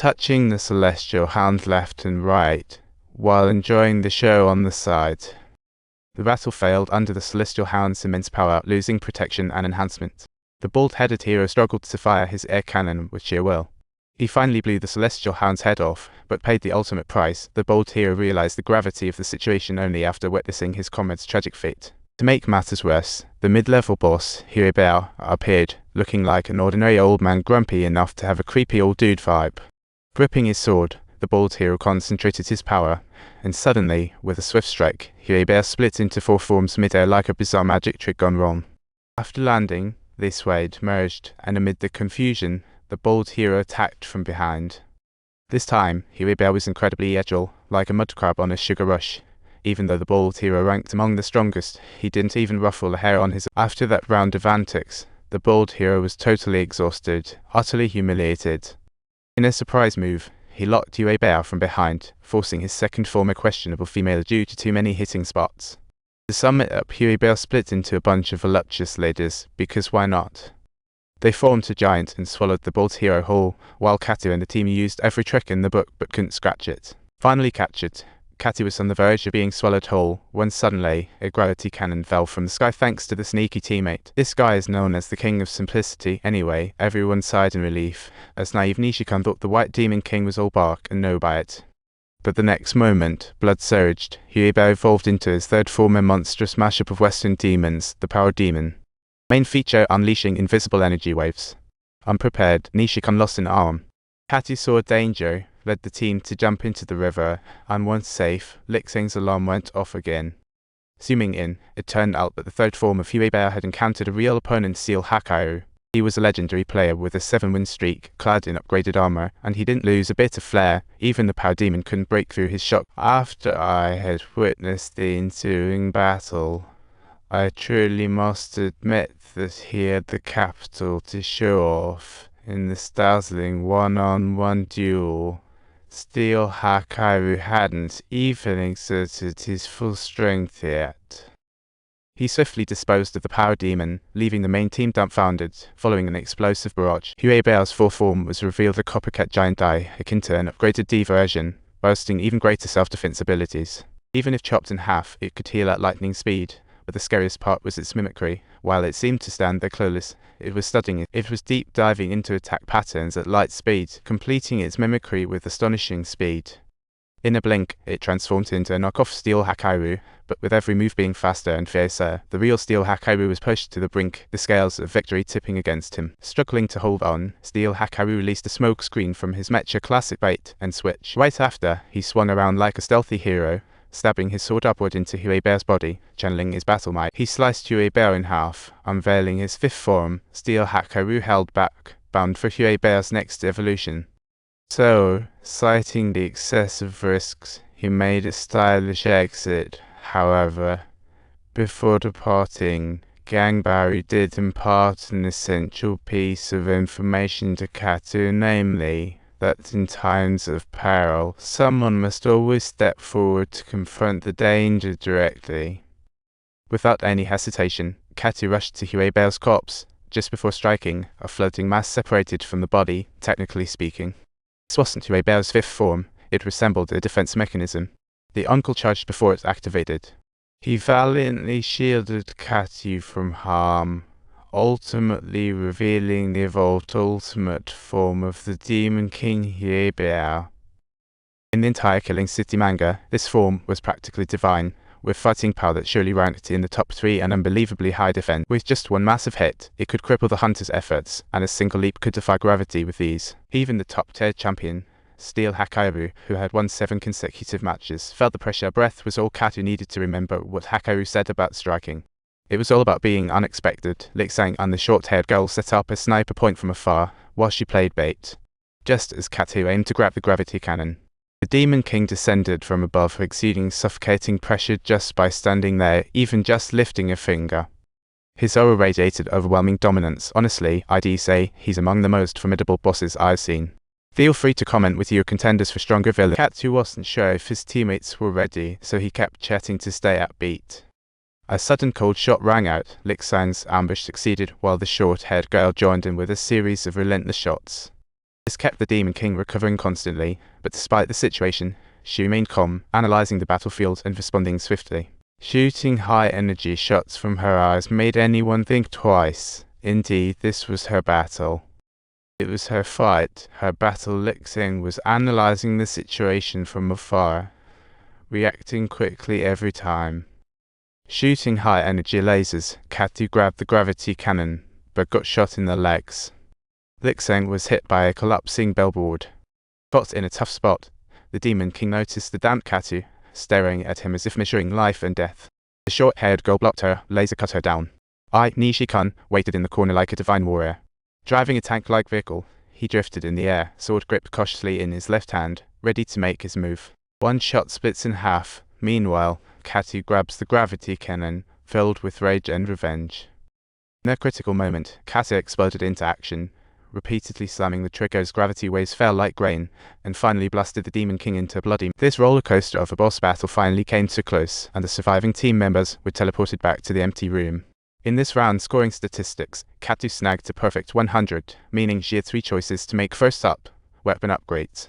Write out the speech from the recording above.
touching the celestial hound left and right, while enjoying the show on the side. The battle failed under the celestial hound's immense power, losing protection and enhancement. The bald-headed hero struggled to fire his air cannon with sheer will. He finally blew the celestial hound's head off, but paid the ultimate price. The bold hero realized the gravity of the situation only after witnessing his comrade's tragic fate. To make matters worse, the mid-level boss, Huabiao, appeared, looking like an ordinary old man, grumpy enough to have a creepy old dude vibe. Gripping his sword, the bold hero concentrated his power, and suddenly, with a swift strike, Huabiao split into 4 forms mid-air like a bizarre magic trick gone wrong. After landing, they swayed, merged, and amid the confusion, the bold hero attacked from behind. This time, Huabiao was incredibly agile, like a mud crab on a sugar rush. Even though the bold hero ranked among the strongest, he didn't even ruffle a hair on his. After that round of antics, the bold hero was totally exhausted, utterly humiliated. In a surprise move, he locked Huabiao from behind, forcing his second form a questionable female due to too many hitting spots. To sum it up, Huabiao split into a bunch of voluptuous ladies, because why not? They formed a giant and swallowed the bold hero whole, while Katu and the team used every trick in the book but couldn't scratch it. Finally captured, Katu was on the verge of being swallowed whole, when suddenly, a gravity cannon fell from the sky thanks to the sneaky teammate. This guy is known as the King of Simplicity. Anyway, everyone sighed in relief, as naive Nishikan thought the White Demon King was all bark and no bite. But the next moment, blood surged. Huabiao evolved into his third form, a monstrous mashup of Western demons, the Power Demon. Main feature, unleashing invisible energy waves. Unprepared, Nishikan lost an arm. Katu saw danger, led the team to jump into the river, and once safe, Lixing's alarm went off again. Zooming in, it turned out that the third form of Huabiao had encountered a real opponent, Steel Hakaru. He was a legendary player with a 7-win streak, clad in upgraded armor, and he didn't lose a bit of flair. Even the Power Demon couldn't break through his shock. After I had witnessed the ensuing battle, I truly must admit that he had the capital to show off in this dazzling one-on-one duel. Steel Hakaru hadn't even exerted his full strength yet. He swiftly disposed of the Power Demon, leaving the main team dumbfounded. Following an explosive barrage, Huabiao's full form was revealed, a copycat giant eye, akin to an upgraded D version, boasting even greater self-defense abilities. Even if chopped in half, it could heal at lightning speed. But the scariest part was its mimicry. While it seemed to stand there clueless, it was studying it. It was deep diving into attack patterns at light speed, completing its mimicry with astonishing speed. In a blink, it transformed into a knockoff Steel Hakaru, but with every move being faster and fiercer, the real Steel Hakaru was pushed to the brink, the scales of victory tipping against him. Struggling to hold on, Steel Hakaru released a smoke screen from his Mecha classic bait and switch. Right after, he swung around like a stealthy hero, stabbing his sword upward into Huabiao's body, channeling his battle might. He sliced Huabiao in half, unveiling his fifth form. Steel Hakaru held back, bound for Huabiao's next evolution. So, citing the excessive risks, he made a stylish exit. However, before departing, Gangbari did impart an essential piece of information to Katu, namely, that in times of peril, someone must always step forward to confront the danger directly. Without any hesitation, Katu rushed to Huabiao's corpse. Just before striking, a floating mass separated from the body, technically speaking. This wasn't Huabiao's fifth form, it resembled a defense mechanism. The uncle charged before it activated. He valiantly shielded Katu from harm, ultimately revealing the evolved ultimate form of the Demon King Huabiao. In the entire Killing City manga, this form was practically divine, with fighting power that surely ranked in the top 3 and unbelievably high defense. With just one massive hit, it could cripple the hunter's efforts, and a single leap could defy gravity with ease. Even the top-tier champion, Steel Hakaru, who had won 7 consecutive matches, felt the pressure. Breath was all Katu needed to remember what Hakaru said about striking. It was all about being unexpected. Lixang and the short-haired girl set up a sniper point from afar, while she played bait. Just as Katu aimed to grab the gravity cannon, the Demon King descended from above, exceeding suffocating pressure just by standing there, even just lifting a finger. His aura radiated overwhelming dominance. Honestly, I'd say he's among the most formidable bosses I've seen. Feel free to comment with your contenders for stronger villains. Katu wasn't sure if his teammates were ready, so he kept chatting to stay upbeat. A sudden cold shot rang out. Lixang's ambush succeeded, while the short-haired girl joined in with a series of relentless shots. This kept the Demon King recovering constantly, but despite the situation, she remained calm, analyzing the battlefield and responding swiftly. Shooting high-energy shots from her eyes made anyone think twice. Indeed, this was her battle. It was her fight, her battle. Lixing was analyzing the situation from afar, reacting quickly every time. Shooting high-energy lasers, Katu grabbed the gravity cannon, but got shot in the legs. Lixing was hit by a collapsing billboard. Caught in a tough spot, the Demon King noticed the damned Katu, staring at him as if measuring life and death. The short-haired girl blocked her, laser cut her down. Nishi-kun waited in the corner like a divine warrior. Driving a tank-like vehicle, he drifted in the air, sword gripped cautiously in his left hand, ready to make his move. One shot splits in half. Meanwhile, Katu grabs the gravity cannon, filled with rage and revenge. In a critical moment, Katu exploded into action, repeatedly slamming the trigger's gravity waves fell like grain, and finally blasted the Demon King into bloody. This roller coaster of a boss battle finally came to a close, and the surviving team members were teleported back to the empty room. In this round scoring statistics, Katu snagged a perfect 100, meaning she had 3 choices to make. First up, weapon upgrades.